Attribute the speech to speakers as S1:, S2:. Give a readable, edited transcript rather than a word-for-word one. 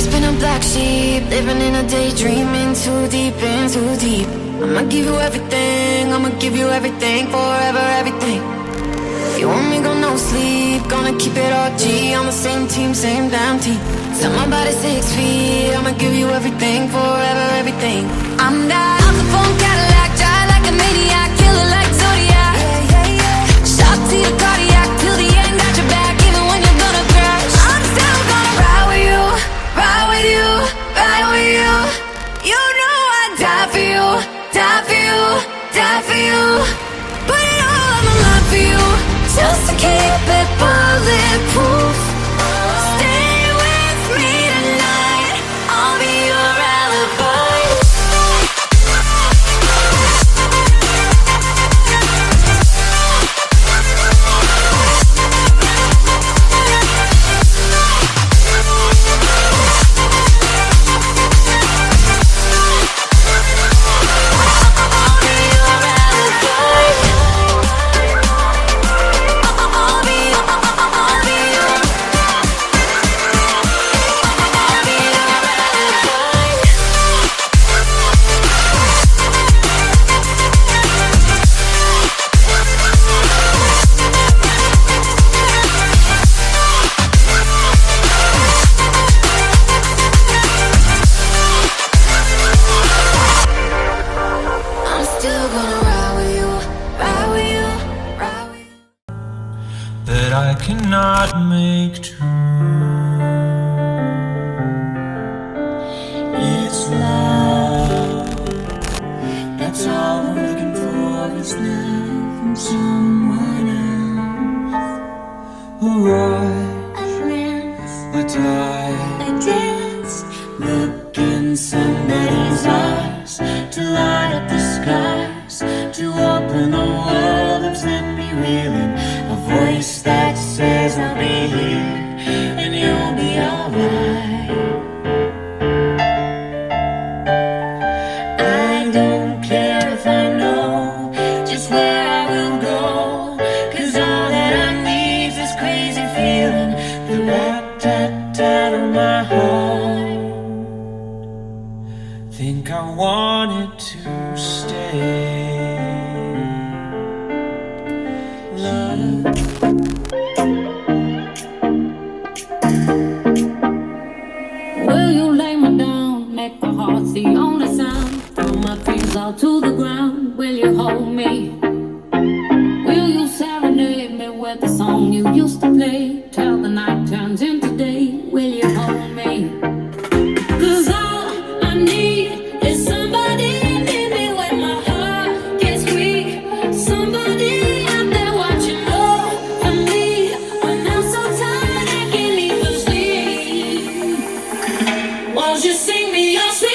S1: always been a black sheep, living in a daydream, in too deep, in too deep. I'ma give you everything, I'ma give you everything, forever everything. You want me, go no sleep, gonna keep it all G, on the same team, same damn team. Tell my body 6 feet, I'ma give you everything, forever everything. I'm that off the phone Cadillac, drive like a maniac, killer like Zodiac. Yeah, yeah, yeah. Shot to your cardiac, till the end, got your back, even when you're gonna crash. I'm still gonna ride with you, ride with you, ride with you. You know I'd die for you, die for you, die for you. Put it all on the line for you, just to keep it bulletproof. Stay with me tonight, I'll be your alibi.
S2: Cannot make true. It's love. That's all we're looking for is love from someone else. A rush, a glance, a touch, a dance. Look in somebody's eyes to light up the skies, to open the world and send me reeling. A voice that says I'll be here and you'll be alright. I don't care if I know just where I will go, 'cause all that I need is this crazy feeling, the rat-tat-tat of my heart. Think I wanted to stay. Love.
S3: Will you lay me down, make my heart the only sound, throw my fears all to the ground, will you hold me? Will you serenade me with the song you used to play, till the night turns into day, will you hold me? 'Cause all I need is somebody near me when my heart gets weak, somebody out there watching over me when I'm so tired I can't even sleep. Won't you sing me your sweet